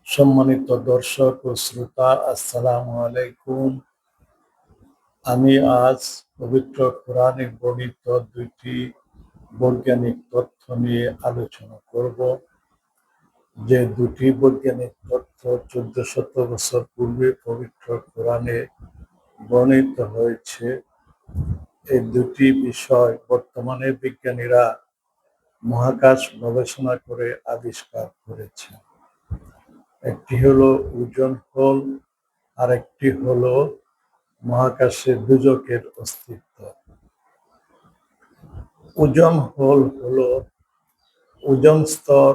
সম্মানিত দর্শক ও শ্রোতা, আসসালামু আলাইকুম। আমি আজ পবিত্র কোরআনে বর্ণিত দুইটি বৈজ্ঞানিক তথ্য নিয়ে আলোচনা করব। যে দুটি বৈজ্ঞানিক তথ্য 1400 বছর পূর্বে পবিত্র কোরআনে বর্ণিত হয়েছে। এই দুটি বিষয় বর্তমানে বিজ্ঞানীরা মহাকাশ গবেষণা করে আবিষ্কার করেছে। একটি হলো ওজোন হল, আর একটি হলো মহাকাশে দুজকের অস্তিত্ব। ওজোন হল হলো ওজোন স্তর,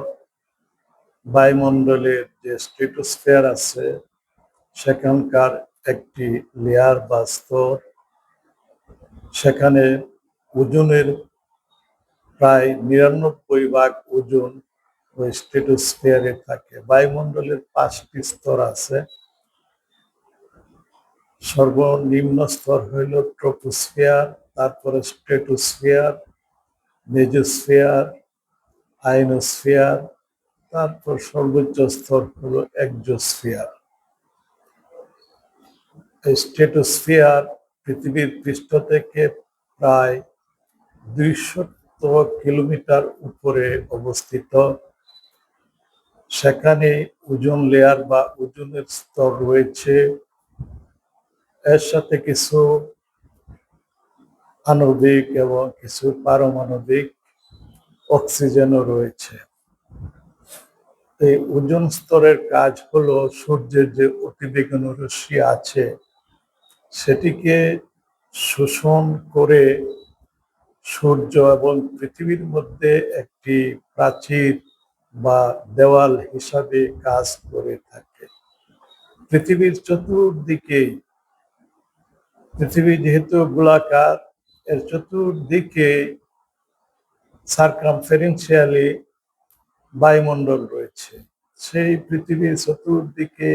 বায়ুমণ্ডলের যে স্ট্রেটোস্ফিয়ার আছে সেখানকার একটি লেয়ার বা স্তর। সেখানে ওজোনের প্রায় 99 ভাগ ওজোন ওই স্ট্রেটোস্ফিয়ারে থাকে। বায়ুমণ্ডলের 5টি স্তর আছে। সর্বনিম্ন স্তর হইল ট্রপোস্ফিয়ার, তারপরে স্ট্রেটোস্ফিয়ার, মেজোস্ফিয়ার, আয়নোস্ফিয়ার, তারপর সর্বোচ্চ স্তর হলো এক্সোস্ফিয়ার। এই স্ট্রেটোস্ফিয়ার পৃথিবীর পৃষ্ঠ থেকে প্রায় 200 কিলোমিটার উপরে অবস্থিত। সেখানে ওজোন লেয়ার বা ওজোনের স্তর রয়েছে। এর সাথে কিছু আণবিক এবং কিছু পারমাণবিক অক্সিজেনও রয়েছে। এই ওজোন স্তরের কাজ হলো সূর্যের যে অতিবেগুনি রশ্মি আছে সেটিকে শোষণ করে সূর্য এবং পৃথিবীর মধ্যে একটি প্রাচীর বা দেওয়াল হিসাবে কাজ করে থাকে। পৃথিবীর চতুর্দিকে, পৃথিবী যেহেতু গোলাকার, এর চতুর্দিকে সার্কামফারেন্সিয়ালি বায়ুমণ্ডল রয়েছে। সেই পৃথিবীর চতুর্দিকে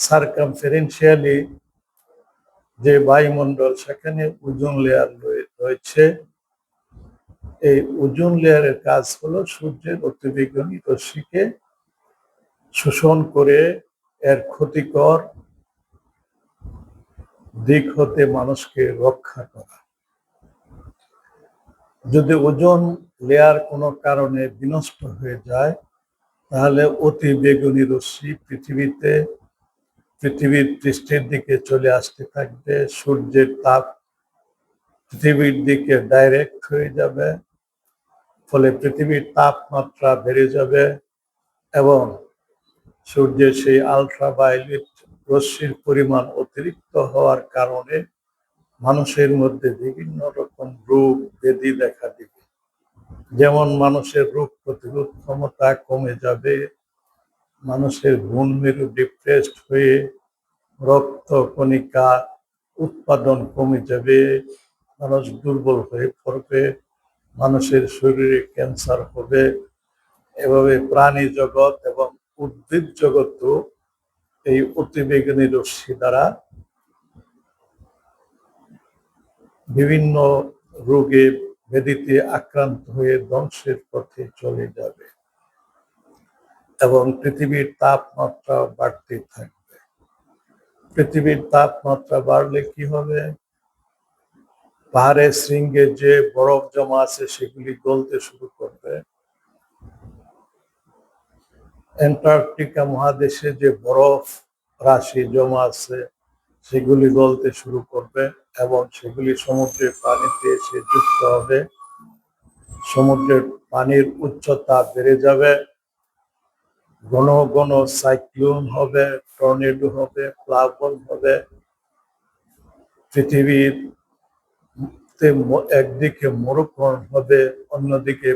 সার্কামফারেন্সিয়ালি যে বায়ুমণ্ডল, সেখানে ওজোন লেয়ার রয়েছে। এই ওজোন লেয়ারের কাজ হলো সূর্যের অতিবেগুনি রশ্মিকে শোষণ করে এর ক্ষতিকর দিক হতে মানুষকে রক্ষা করা। যদি ওজোন লেয়ার কোনো কারণে বিনষ্ট হয়ে যায় তাহলে অতি বেগুনি রশ্মি পৃথিবীর পৃষ্ঠের দিকে চলে আসতে থাকবে। সূর্যের তাপ পৃথিবীর দিকে ডাইরেক্ট হয়ে যাবে, ফলে পৃথিবীর তাপমাত্রা বেড়ে যাবে এবং সূর্যের সেই আলট্রাভায়োলেট রশ্মির পরিমাণ অতিরিক্ত হওয়ার কারণে মানুষের মধ্যে বিভিন্ন রকম রোগ ব্যাধি দেখা দিবে। যেমন মানুষের রোগ প্রতিরোধ ক্ষমতা কমে যাবে, মানুষের বোন মেরু ডিপ্রেসড হয়ে রক্ত কণিকা উৎপাদন কমে যাবে, মানুষ দুর্বল হয়ে পড়বে, মানুষের শরীরে ক্যান্সার হবে। এভাবে প্রাণী জগৎ এবং উদ্ভিদ জগৎও এই অতিবেগুনি রশ্মি দ্বারা বিভিন্ন রোগে ব্যাধিতে আক্রান্ত হয়ে ধ্বংসের পথে চলে যাবে এবং পৃথিবীর তাপমাত্রা বাড়তে থাকবে। পৃথিবীর তাপমাত্রা বাড়লে কি হবে? পাহাড়ের শৃঙ্গে যে বরফ জমা আছে সেগুলি গলতে শুরু করবে। অ্যান্টার্কটিকা মহাদেশে যে বরফ রাশি জমা আছে সেগুলি গলতে শুরু করবে এবং সেগুলি সমুদ্রের পানিতে এসে যুক্ত হবে। সমুদ্রের পানির উচ্চতা বেড়ে যাবে, ঘন ঘন সাইক্লোন হবে, টর্নেডো হবে, প্লাবন হবে। পৃথিবীর একদিকে মরুকরণ হবে, অন্যদিকে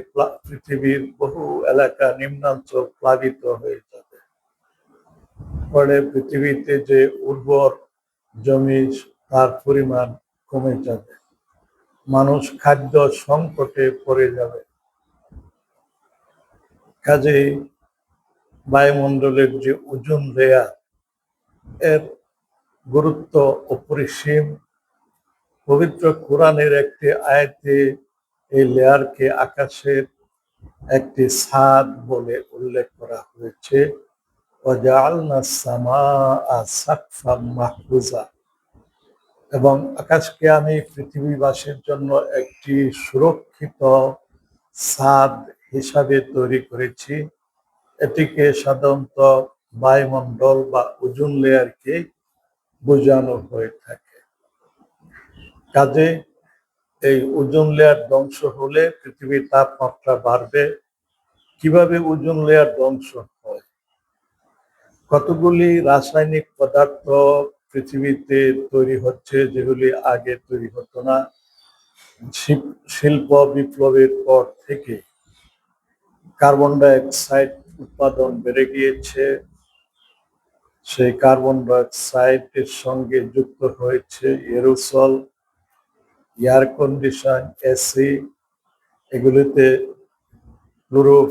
পৃথিবীর বহু এলাকা নিম্নাঞ্চল প্লাবিত হয়ে যাবে। ফলে পৃথিবীতে যে উর্বর জমি তার পরিমাণ কমে যাবে, মানুষ খাদ্য সংকটে পড়ে যাবে। কাজেই বায়ুমণ্ডলের যে ওজোন লেয়ার, এর গুরুত্ব অপরিসীম। পবিত্র কোরআনের একটি আয়াতে এই লেয়ারকে আকাশের একটি ছাদ বলে উল্লেখ করা হয়েছে। ওয়াজআলনা সামাআ সাকফাম মাহফুজা, এবং আকাশকে আমি পৃথিবীবাসীর জন্য একটি সুরক্ষিত ছাদ হিসাবে তৈরি করেছি। এটিকে সাধারণত বায়ুমণ্ডল বা ওজোন লেয়ারকে বোঝানো হয়ে থাকে। কাজে এই ওজোন লেয়ার ধ্বংস হলে পৃথিবীর তাপমাত্রা বাড়বে। কিভাবে ওজোন লেয়ার ধ্বংস হয়? কতগুলি রাসায়নিক পদার্থ পৃথিবীতে তৈরি হচ্ছে যেগুলি আগে তৈরি হতো না। শিল্প বিপ্লবের পর থেকে কার্বন ডাই অক্সাইড উৎপাদন বেড়ে গিয়েছে। সেই কার্বন ডাই অক্সাইডের সঙ্গে যুক্ত হয়েছে এরোসল, এয়ার কন্ডিশন, এসি। এগুলিতে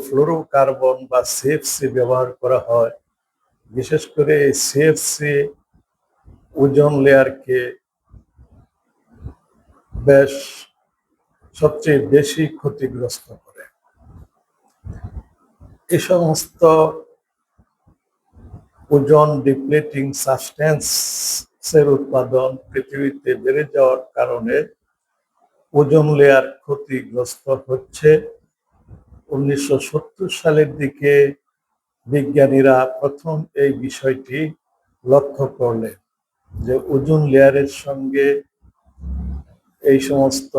ফ্লোরোকার্বন বা সিএফসি ব্যবহার করা হয়। বিশেষ করে এই সিএফসি ওজোন লেয়ারকে বেশ সবচেয়ে বেশি ক্ষতিগ্রস্ত করে। এই সমস্ত ওজোন ডিপ্লেটিং সাবস্টেন্সের উৎপাদন পৃথিবীতে বেড়ে যাওয়ার কারণে ওজোন লেয়ার ক্ষতিগ্রস্ত হচ্ছে। 1970 সালের দিকে বিজ্ঞানীরা প্রথম এই বিষয়টি লক্ষ্য করলেন যে ওজোন লেয়ারের সঙ্গে এই সমস্ত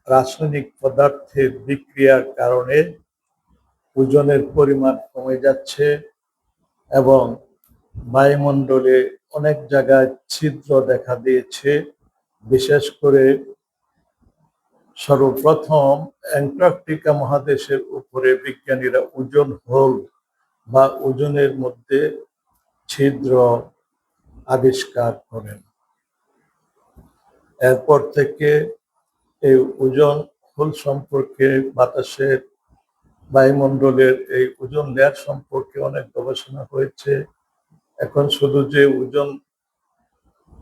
রাসায়নিক পদার্থের বিক্রিয়ার কারণে ওজনের পরিমাণ কমে যাচ্ছে এবং বায়ুমণ্ডলে অনেক জায়গায় ছিদ্র দেখা দিয়েছে। বিশেষ করে সর্বপ্রথম অ্যান্টার্কটিকা মহাদেশের উপরে বিজ্ঞানীরা ওজোন হোল বা ওজনের মধ্যে ছিদ্র আবিষ্কার করেন। এরপর থেকে এই ওজোন হোল সম্পর্কে, বাতাসের বায়ুমণ্ডলের এই ওজোন লেয়ার সম্পর্কে অনেক গবেষণা হয়েছে। এখন শুধু যে ওজোন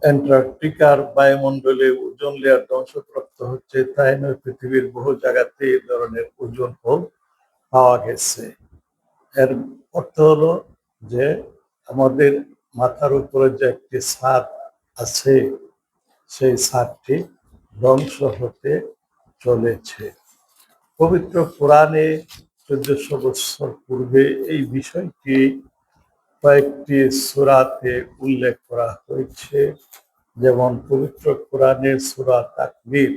অ্যান্টার্কটিকার বায়ুমণ্ডলে ওজোন লেয়ার ধ্বংসপ্রাপ্ত হচ্ছে তাই নয়, পৃথিবীর বহু জায়গাতে এই ধরনের ওজোন হোল পাওয়া গেছে। এর অর্থ হলো যে আমাদের মাথার উপরে যে একটি ছাদ আছে সেই ছাদটি ধ্বংস হতে চলেছে। পবিত্র কোরআনে 1400 বছর পূর্বে এই বিষয়টি কয়েকটি সূরাতে উল্লেখ করা হয়েছে। যেমন পবিত্র কোরআনের সূরা তাকবীর,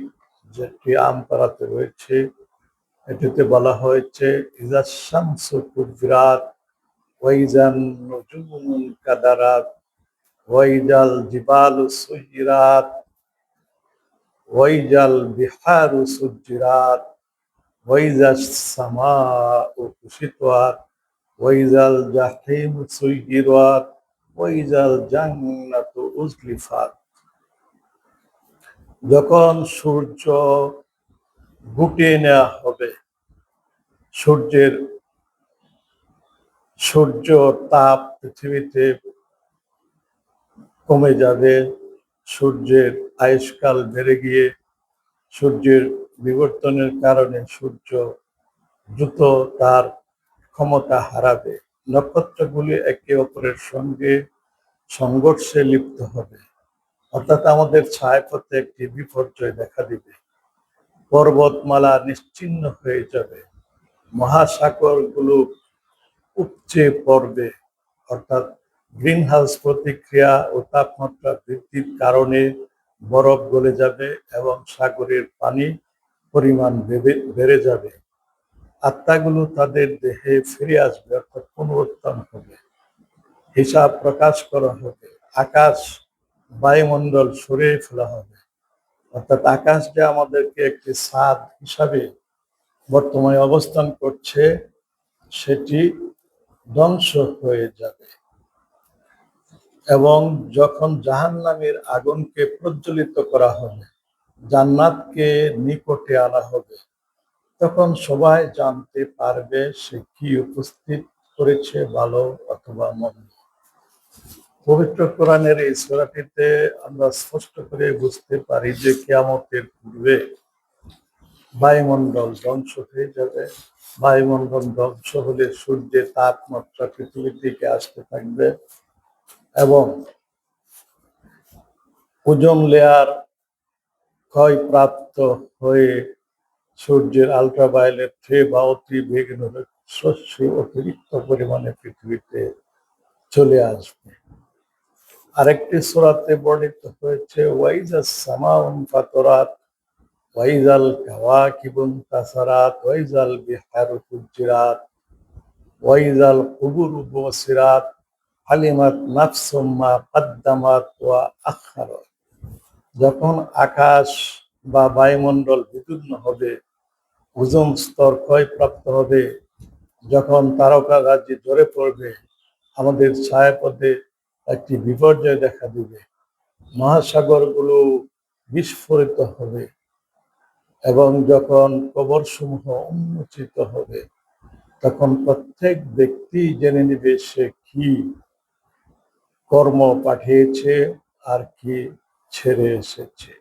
যেটি আমপারাতে রয়েছে, এটিতে বলা হয়েছে ইযা শামসু কুবিরাত ওয়া ইযান নুজুমু কাদারাত ওয়া ইযাল জিবালু সুয়িরাত ওয়া ইযাল বিহারু সুজ্জিরাত ওয়া ইযাস সামাউ কুশিতাত ওয়া ইযাল জাহিমু সুয়িরাত ওয়া ইযাল জান্নাতু উযলিফাত। যখন সূর্য গুটিয়ে নেওয়া হবে, সূর্য তাপ পৃথিবীতে কমে যাবে, সূর্যের আয়ুষ্কাল বেড়ে গিয়ে সূর্যের বিবর্তনের কারণে সূর্য দ্রুত তার ক্ষমতা হারাবে। নক্ষত্রগুলি একে অপরের সঙ্গে সংঘর্ষে লিপ্ত হবে, অর্থাৎ আমাদের ছায়াপথে একটি বিপর্যয় দেখা দিবে। পর্বতমালা নিশ্চিহ্ন হয়ে যাবে, মহাসাগরগুলো উপচে পড়বে, অর্থাৎ গ্রিন হাউস প্রতিক্রিয়া ও তাপমাত্রা বৃদ্ধির কারণে বরফ গলে যাবে এবং সাগরের পানি পরিমাণ বেড়ে যাবে। আত্মাগুলো তাদের দেহে ফিরে আসবে, অর্থাৎ পুনরুত্থান হবে। হিসাব প্রকাশ করা হবে, আকাশ বায়ুমণ্ডল সরিয়ে ফেলা হবে, অর্থাৎ আকাশ যে আমাদেরকে একটি ছাদ হিসাবে বর্তমানে অবস্থান করছে সেটি ধ্বংস হয়ে যাবে। এবং যখন জাহান্নামের আগুনকে প্রজ্বলিত করা হবে, জান্নাতকে নিকটে আনা হবে, তখন সবাই জানতে পারবে সে কি উপস্থিত করেছে, ভালো অথবা মন্দ। পবিত্র কোরআনের এই সূরাটিতে আমরা স্পষ্ট করে বুঝতে পারি যে কিয়ামতের পূর্বে বায়ুমণ্ডল ধ্বংস হয়ে যাবে। বায়ুমণ্ডল ধ্বংস হলে সূর্যের তাপমাত্রা পৃথিবীর দিকে আসতে থাকবে এবং ওজোন লেয়ার ক্ষয়প্রাপ্ত হয়ে সূর্যের আল্ট্রাভায়োলেট রে বা অতিবেগুনি শস্য অতিরিক্ত পরিমাণে পৃথিবীতে চলে আসবে। আরেকটি সূরাতে বর্ণিত হয়েছে ওয়াইজাস সামাউন ফাতরাত ওয়াইজাল কাওয়াকিবুন তাসারাত ওয়াইজাল বিহারু ফুজ্জিরাত ওয়াইজাল কুবুরু বুসিরাত আলিমাত নাফসুম মা কদ্দামাত ওয়া আখারাত। যখন আকাশ বা বায়ুমণ্ডল বিদীর্ণ হবে, ওজোন স্তর ক্ষয়প্রাপ্ত হবে, যখন তারকারাজি ঝরে পড়বে, আমাদের ছায়াপথে একটি বিপর্যয় দেখা দিবে, মহাসাগরগুলো বিস্ফোরিত হবে এবং যখন কবরসমূহ উন্মোচিত হবে, তখন প্রত্যেক ব্যক্তি জেনে নিবে সে কি কর্ম পাঠিয়েছে আর কি ছেড়ে এসেছে।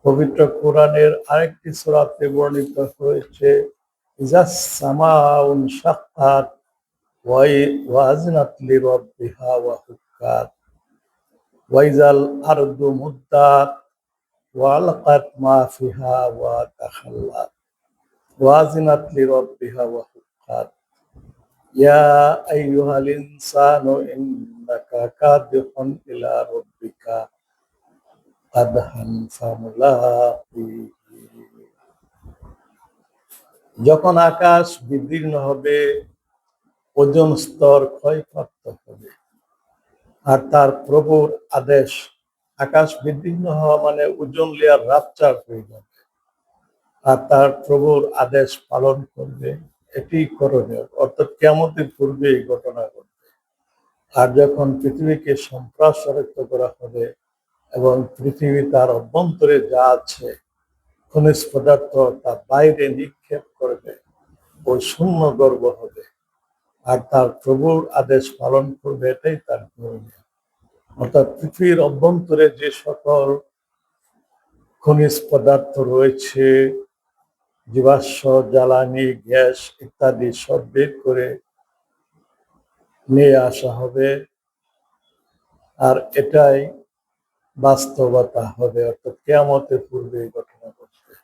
পবিত্র কোরআনের আরেকটি সূরাতে বর্ণিত হয়েছে ইজাস সামাউন শাক্কাত ওয়া আযনাত লিরাব্বিহা ওয়া হুক্কাত ওয়াইজাল আরদু মুদ্দাত ওয়া আলকাত মা ফিহা ওয়া তাখাল্লাত ওয়া আযনাত লিরাব্বিহা ওয়া হুক্কাত ইয়া আইয়ুহাল ইনসানু ইন্নাকা কাদিহুন ইলা রাব্বিকা কাদহান ফামুলাকীহ। যখন আকাশ বিদীর্ণ হবে, ওজোন স্তর ক্ষয়প্রাপ্ত হবে, আর তার প্রভুর আদেশ, আকাশ বিদীর্ণ হওয়া মানে ওজোন লেয়ার রাপচার হয়ে যাবে, আর তার প্রভুর আদেশ পালন করবে, এটি করণীয়। অর্থাৎ কিয়ামতের পূর্বে এই ঘটনা ঘটবে। আর যখন পৃথিবীকে সম্প্রসারিত করা হবে এবং পৃথিবী তার অভ্যন্তরে যা আছে খনিজ পদার্থ তা বাইরে নিক্ষেপ করবে, ওই শূন্য গর্ভ হবে আর তার প্রভুর আদেশ পালন করবে, এটাই তার করণীয়। অর্থাৎ পৃথিবীর অভ্যন্তরে যে সকল খনিজ পদার্থ রয়েছে, জীবাশ্ম জ্বালানি গ্যাস ইত্যাদি সব বের করে নিয়ে আসা হবে, আর এটাই বাস্তবতা হবে। অর্থাৎ কিয়ামতের পূর্বে এই ঘটনা ঘটবে।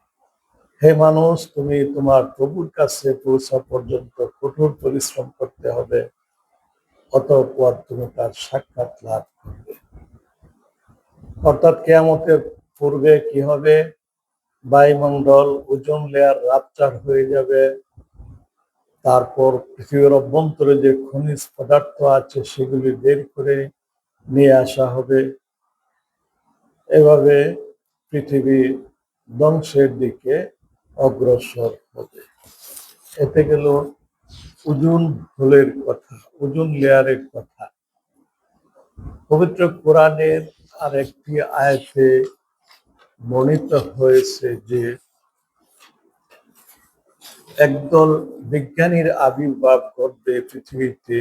হে মানুষ, তুমি তোমার প্রভুর কাছে পৌঁছা পর্যন্ত কঠোর পরিশ্রম করতে হবে, অতঃপর তুমি তার সাক্ষাৎ লাভ করবে। অর্থাৎ কিয়ামতের পূর্বে কি হবে? বায়ুমণ্ডল ওজোন লেয়ার রাপচার হয়ে যাবে, তারপর পৃথিবীর অভ্যন্তরে যে খনিজ পদার্থ আছে সেগুলি বের করে নিয়ে আসা হবে। এভাবে পৃথিবী ধ্বংসের দিকে অগ্রসর হবে। এতে গেল ওজোন হোলের কথা, ওজোন লেয়ারের কথা। পবিত্র কোরআনের আর একটি আয়াতে বর্ণিত হয়েছে যে একদল বিজ্ঞানীর আবির্ভাব ঘটবে পৃথিবীতে,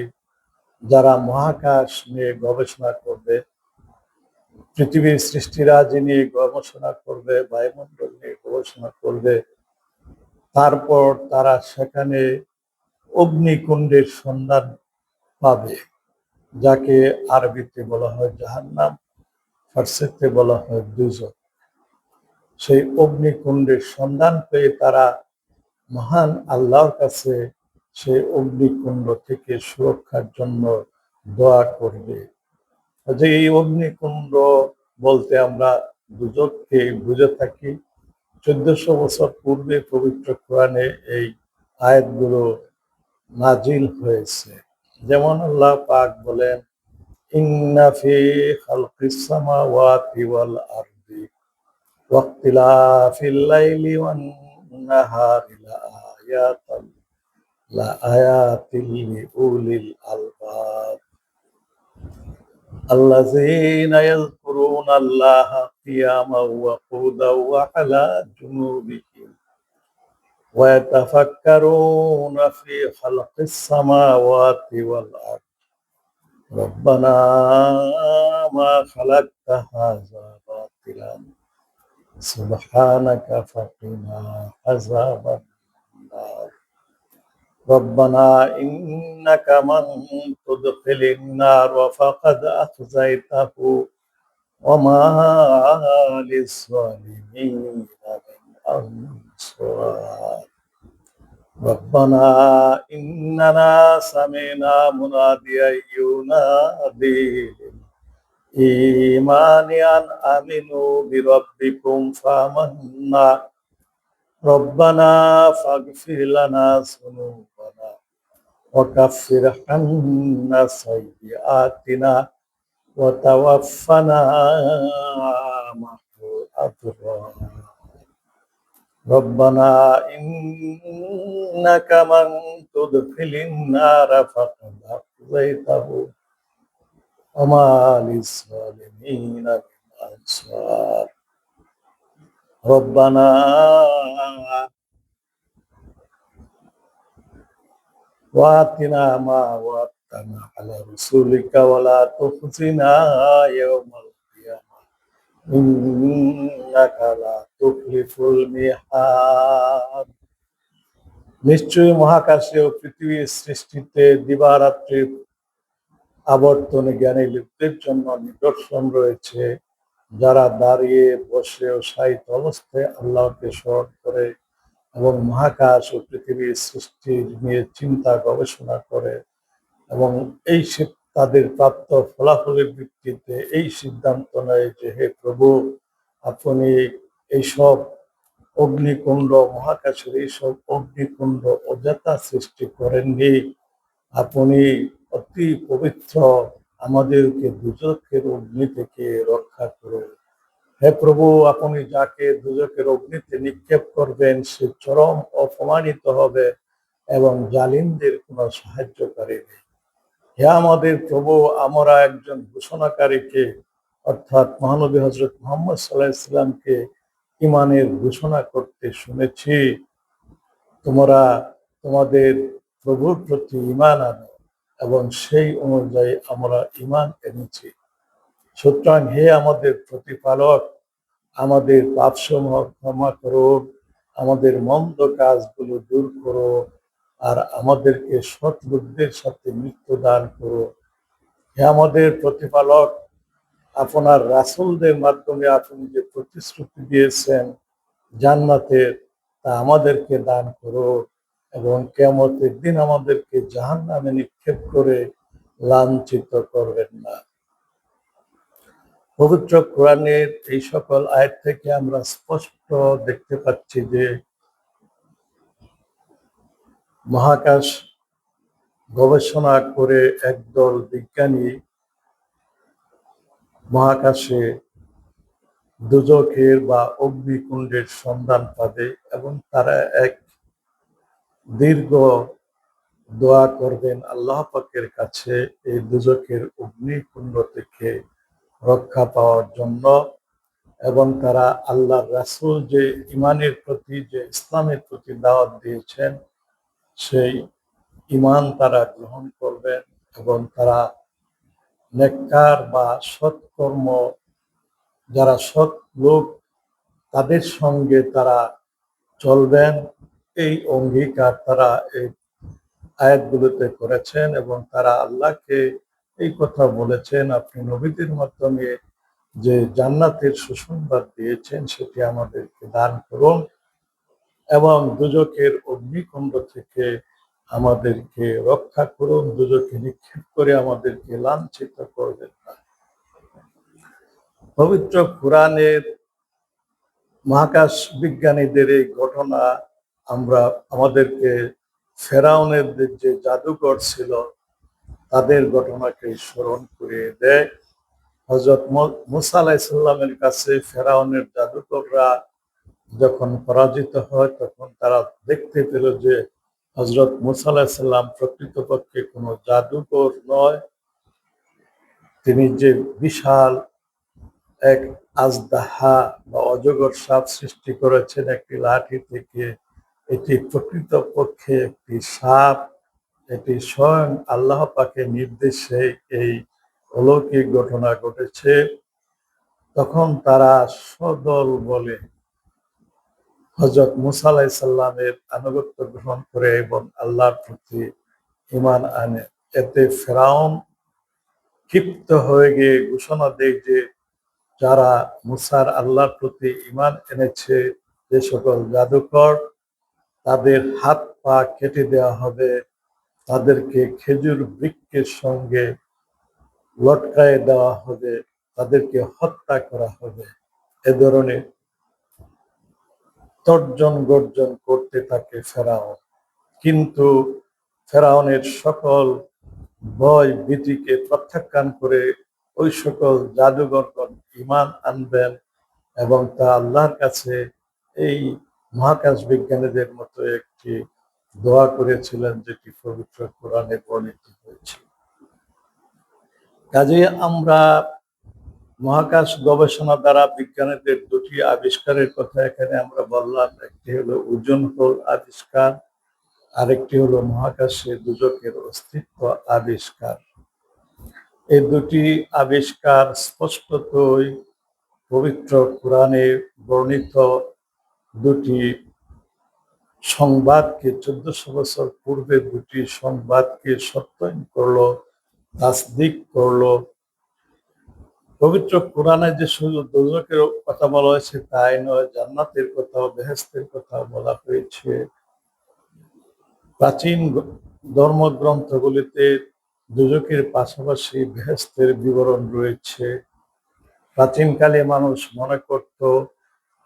যারা মহাকাশ নিয়ে গবেষণা করবে, পৃথিবীর সৃষ্টিরাজি নিয়ে গবেষণা করবে, বায়ুমণ্ডল নিয়ে গবেষণা করবে। তারপর তারা সেখানে অগ্নিকুণ্ডের সন্ধান পাবে, যাকে আরবিতে বলা হয় জাহান্নাম, ফার্সিতে বলা হয় দুজক। সেই অগ্নিকুণ্ডের সন্ধান পেয়ে তারা মহান আল্লাহর কাছে সেই অগ্নিকুণ্ড থেকে সুরক্ষার জন্য দোয়া করবে। যে এই অগ্নিকুণ্ড বলতে আমরা দুজককে বুঝে থাকি। 1400 বছর পূর্বে পবিত্র কোরআনে এই আয়াতগুলো নাজিল হয়েছে। যেমন আল্লাহ পাক বলেন, ইন্না ফি খালকিস সামাওয়াতি ওয়াল আরদি ওয়াখতিলাফিল লাইলি ওয়ান নাহারি লাআয়াতিল লিউলিল আলবাব আল্লাযীনা ইয়াযকুরুনাল্লাহা কিয়ামান ওয়া qu'udan ওয়া আলা জুনুবিহিম ওয়া ইয়াতাফাক্কারুনা ফি খালকিস সামাওয়াতি ওয়াল আরদ রব্বানা মা খালাকতা হাযা বাতিলান سبحانك فقنا عذاب النار ربنا إنك من تدخل النار فقد أخزيته وما للظالمين من أنصار ربنا إننا سمعنا مناديا ينادي للإيمان أن آمنوا بربكم فآمنا ربنا فاغفر لنا ذنوبنا وكفر عنا سيئاتنا وتوفنا مع الأبرار ربنا إنك من تدخل النار فقد أخزيته وما للظالمين من أنصار ربنا وآتنا ما وعدتنا على رسولك ولا تخزنا يوم القيامة إنك لا تخلف الميعاد নিশ্চয়ই মহাকাশে ও পৃথিবীর সৃষ্টিতে দিবারাত্রির আবর্তনে জ্ঞানী লোকদের জন্য নিদর্শন রয়েছে যারা দাঁড়িয়ে বসে ও শায়িত অবস্থায় আল্লাহকে স্মরণ করে এবং মহাকাশ ও পৃথিবীর সৃষ্টি নিয়ে চিন্তা গবেষণা করে এবং এই তাদের প্রাপ্ত ফলাফলের ভিত্তিতে এই সিদ্ধান্ত নেয় যে হে প্রভু আপনি এইসব অগ্নিকুণ্ড মহাকাশের এইসব অগ্নিকুণ্ড অযথা সৃষ্টি করেননি আপনি অতি পবিত্র আমাদেরকে দুজকের অগ্নি থেকে রক্ষা করুন হে প্রভু আপনি যাকে দুজকের অগ্নিতে নিক্ষেপ করবেন সে চরম অপমানিত হবে এবং জালিমদের কোনো সাহায্যকারী নেই হে আমাদের প্রভু আমরা একজন ঘোষণাকারীকে অর্থাৎ মহানবী হজরত মুহাম্মদ সাল্লাল্লাহু আলাইহি সাল্লামকে ঈমানের ঘোষণা করতে শুনেছি তোমরা তোমাদের প্রভুর প্রতি ঈমান আনো এবং সেই অনুযায়ী আমরা ঈমান এনেছি সুতরাং হে আমাদের প্রতিপালক আমাদের পাপসমূহ ক্ষমা করুন আমাদের মন্দ কাজগুলো দূর করো আর আমাদেরকে সৎ বুদ্ধির সাথে মৃত্যু দান করো হে আমাদের প্রতিপালক আপনার রাসূলদের মাধ্যমে আপনি যে প্রতিশ্রুতি দিয়েছেন জান্নাতের তা আমাদেরকে দান করো এবং কিয়ামতের দিন আমাদেরকে জাহান্নামে নিক্ষেপ করে লাঞ্ছিত করবেন না পবিত্র কোরআনের এই সকল আয়াত থেকে আমরা স্পষ্ট দেখতে পাচ্ছি যে মহাকাশ গবেষণা করে একদল বিজ্ঞানী মহাকাশে দুজকের বা অগ্নিকুণ্ডের সন্ধান পাবে এবং তারা এক দীর্ঘ দোয়া করবেন আল্লাহ পাকের কাছে এই দুজকের অগ্নিকুণ্ড থেকে রক্ষা পাওয়ার জন্য এবং তারা আল্লাহর রাসূল যে ঈমানের প্রতি যে ইসলামের প্রতি দাওয়াত দিয়েছেন সেই ঈমান তারা গ্রহণ করবেন এবং তারা নেককার বা সৎকর্ম যারা সৎ লোক তাদের সঙ্গে তারা চলবেন এই অঙ্গীকার তারা এই আয়াতগুলোতে করেছেন এবং তারা আল্লাহকে এই কথা বলেছেন আপনি নবীদের মাধ্যমে যে জান্নাতের সুসংবাদ দিয়েছেন সেটি আমাদেরকে দান করুন এবং দুজকের অগ্নিকুণ্ড থেকে আমাদেরকে রক্ষা করুন দুজকে নিক্ষেপ করে আমাদেরকে লাঞ্ছিত করবেন না পবিত্র কোরআনের মহাকাশ বিজ্ঞানীদের এই ঘটনা আমরা আমাদেরকে ফেরাউনের যে জাদুকর ছিল তাদের ঘটনাকে স্মরণ করিয়ে দেয় হযরত মুসা আলাইহিস সালামের কাছে ফেরাউনের জাদুকররা যখন পরাজিত হয় তখন তারা দেখতে পেল যে হযরত মুসা আলাইহিস সালাম প্রকৃতপক্ষে কোনো জাদুকর নয় তিনি যে বিশাল এক আজদাহা বা অজগর সাপ সৃষ্টি করেছেন একটি লাঠি থেকে এটি প্রকৃতপক্ষে একটি সাপ এটি স্বয়ং আল্লাহ পাকের নির্দেশে এই অলৌকিক ঘটনা ঘটেছে তখন তারা সদল বলে হযরত মুসা আলাইহিস সালামের আনুগত্য গ্রহণ করে এবং আল্লাহর প্রতি ঈমান আনে। এতে ফেরাউন ক্ষিপ্ত হয়ে গিয়ে ঘোষণা দেয় যে যারা মুসার আল্লাহর প্রতি ঈমান এনেছে, যে সকল জাদুকর, তাদের হাত পা কেটে দেওয়া হবে, তাদেরকে খেজুর বৃক্ষের সঙ্গে লটকায়ে দেওয়া হবে, তাদেরকে হত্যা করা হবে। এ ধরনের তর্জন গর্জন করতে থাকে ফেরাউন। কিন্তু ফেরাউনের সকল ভয় ভীতিকে প্রত্যাখ্যান করে ওই সকল জাদুঘরগণ ঈমান আনবেন এবং তা আল্লাহর কাছে এই মহাকাশ বিজ্ঞানীদের মতো একটি দোয়া করেছিলেন, যেটি পবিত্র কোরআনে বর্ণিত হয়েছে। কাজে আমরা মহাকাশ গবেষণা দ্বারা বিজ্ঞানীদের দুটি আবিষ্কারের কথা এখানে আমরা বললাম। একটি হলো ওজন হল আবিষ্কার, আরেকটি হলো মহাকাশে দুজকের অস্তিত্ব আবিষ্কার। এই দুটি আবিষ্কার স্পষ্টতই পবিত্র কোরআনে বর্ণিত দুটি সংবাদকে, 1400 বছর পূর্বে দুটি সংবাদকে সত্যায়ন করলো, তাসদিক করলো। পবিত্র কোরআনে যে শুধু দোজখের কথা বলা হয়েছে তাই নয়, জান্নাতের কথাও, বেহেশতের কথাও বলা হয়েছে। প্রাচীন ধর্মগ্রন্থগুলিতে দোজখের পাশাপাশি বেহেশতের বিবরণ রয়েছে। প্রাচীনকালে মানুষ মনে করত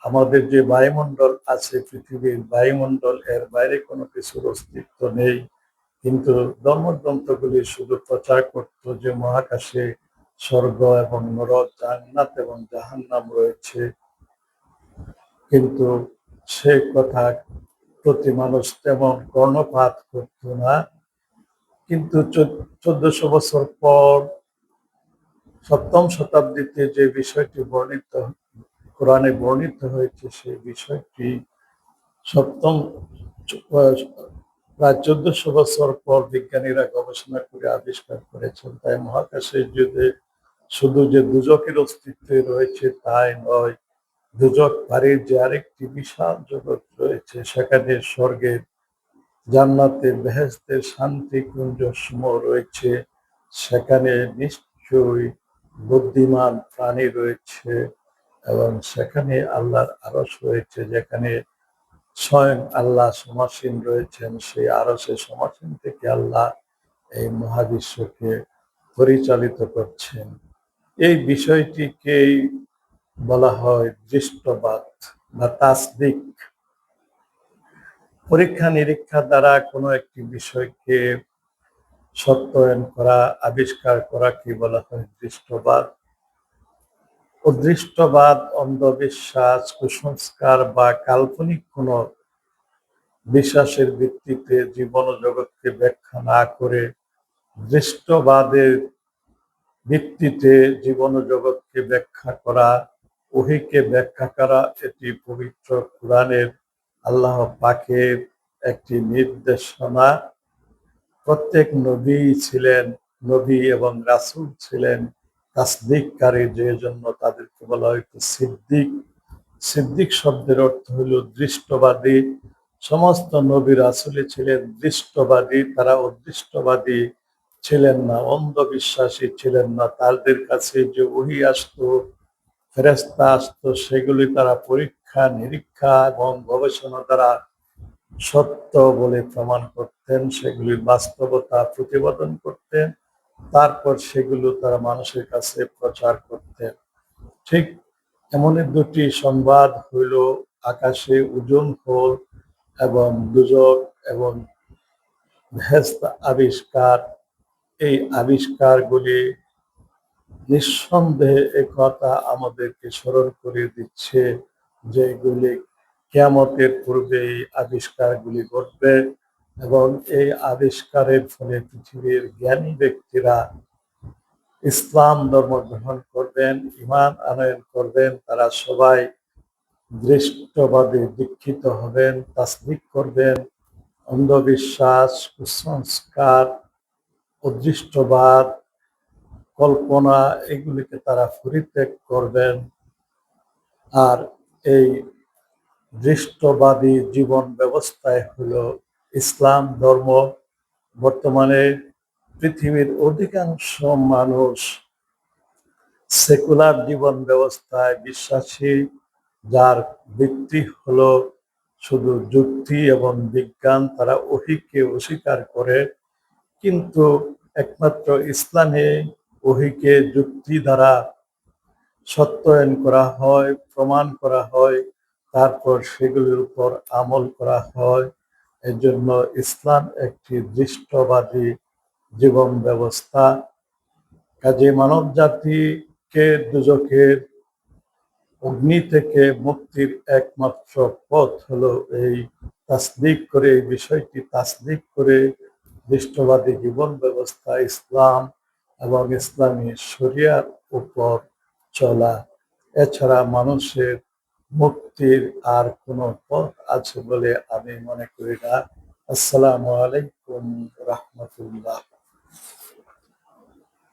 আমাদের যে বায়ুমণ্ডল আছে, পৃথিবীর বায়ুমণ্ডল, এর বাইরে কোনো কিছুর অস্তিত্ব নেই। কিন্তু ধর্মগ্রন্থগুলি শুধু প্রচার করত যে মহাকাশে স্বর্গ এবং নরক, জান্নাত এবং জাহান্নাম রয়েছে। কিন্তু সে কথা প্রতি মানুষ তেমন কর্ণপাত করত না। কিন্তু 1400 বছর পর 7ম শতাব্দীতে যে বিষয়টি বর্ণিত কোরআনে বর্ণিত হয়েছে, সেই বিষয়টি প্রায় 1400 বছর পর বিজ্ঞানীরা গবেষণা করে আবিষ্কার করেছেন। তাই মহাকাশের যুগে শুধু যে দুজকের অস্তিত্ব রয়েছে তাই নয়, দুজক পারের যে আরেকটি বিশাল জগৎ রয়েছে, সেখানে স্বর্গের, জান্নাতের, বেহেশতের শান্তি কুঞ্জ সমূহ রয়েছে। সেখানে নিশ্চয়ই বুদ্ধিমান প্রাণী রয়েছে এবং সেখানে আল্লাহর আরশ রয়েছে, যেখানে স্বয়ং আল্লাহ সমাসীন রয়েছেন। সেই আরশে সমাসীন থেকে আল্লাহ এই মহাবিশ্বকে পরিচালিত করছেন। এই বিষয়টিকেই বলা হয় দৃষ্টবাদ বা তাসদিক। পরীক্ষা নিরীক্ষা দ্বারা কোনো একটি বিষয়কে সত্যায়ন করা, আবিষ্কার করাকে বলা হয় দৃষ্টবাদ। অদৃষ্টবাদ অন্ধবিশ্বাস, কুসংস্কার বা কাল্পনিক কোনো বিশ্বাসের ভিত্তিতে জীবন জগৎকে ব্যাখ্যা না করে দৃষ্টবাদের ভিত্তিতে জীবন জগৎকে ব্যাখ্যা করা, ওহীকে ব্যাখ্যা করা, এটি পবিত্র কোরআনের আল্লাহ পাকের একটি নির্দেশনা। প্রত্যেক নবী ছিলেন, নবী এবং রাসূল ছিলেন তাসদিককারী, যে জন্য তাদেরকে বলা হয়তো সিদ্দিক। সিদ্দিক শব্দের অর্থ হলো দৃষ্টবাদী। সমস্ত নবী রাসূলই ছিলেন দৃষ্টবাদী, তারা অদৃষ্টবাদী ছিলেন না, অন্ধবিশ্বাসী ছিলেন না। তাদের কাছে যে ওহী আসতো, ফেরেশতা আসতো, সেগুলি তারা পরীক্ষা নিরীক্ষা এবং গবেষণা দ্বারা সত্য বলে প্রমাণ করতেন, সেগুলির বাস্তবতা প্রতিপাদন করতেন, তারপর সেগুলো তারা মানুষের কাছে প্রচার করতেন। ঠিক এমনই দুটি সংবাদ হইল আকাশে ওজন হল এবং দুজক এবং বেহেশত আবিষ্কার। এই আবিষ্কারগুলি নিঃসন্দেহে একথা আমাদেরকে স্মরণ করে দিচ্ছে যে এগুলি কিয়ামতের পূর্বে এই আবিষ্কারগুলি ঘটবে এবং এই আবিষ্কারের ফলে পৃথিবীর জ্ঞানী ব্যক্তিরা ইসলাম ধর্ম গ্রহণ করবেন, ঈমান আনয়ন করবেন। তারা সবাই দৃষ্টবাদে দীক্ষিত হবেন, তাসদিক করবেন। অন্ধবিশ্বাস, কুসংস্কার, অদৃষ্টবাদ, কল্পনা, এগুলিকে তারা পরিত্যাগ করবেন আর এই দৃষ্টবাদী জীবন ব্যবস্থায় হলো ইসলাম ধর্ম। বর্তমানে পৃথিবীর অধিকাংশ মানুষ সেকুলার জীবন ব্যবস্থায় বিশ্বাসী, যার ভিত্তি হলো শুধু যুক্তি এবং বিজ্ঞান। তারা ওহীকে অস্বীকার করে, কিন্তু একমাত্র ইসলামে ওহীকে যুক্তি দ্বারা সত্যায়ন করা হয়, প্রমাণ করা হয়, তারপর সেগুলির উপর আমল করা হয়। এজন্য ইসলাম একটি দৃষ্টবাদী জীবন ব্যবস্থা। কাজে মানব জাতিকে দুজকের অগ্নি থেকে মুক্তির একমাত্র পথ হলো এই তাসদিক করে, এই বিষয়টি তাসদিক করে দৃষ্টবাদী জীবন ব্যবস্থা ইসলাম এবং ইসলামী শরিয়ার উপর চলা। এছাড়া মানুষের মুক্তির আর কোনো পথ আছে বলে আমি মনে করি না। আসসালামু আলাইকুম রহমতুল্লাহ।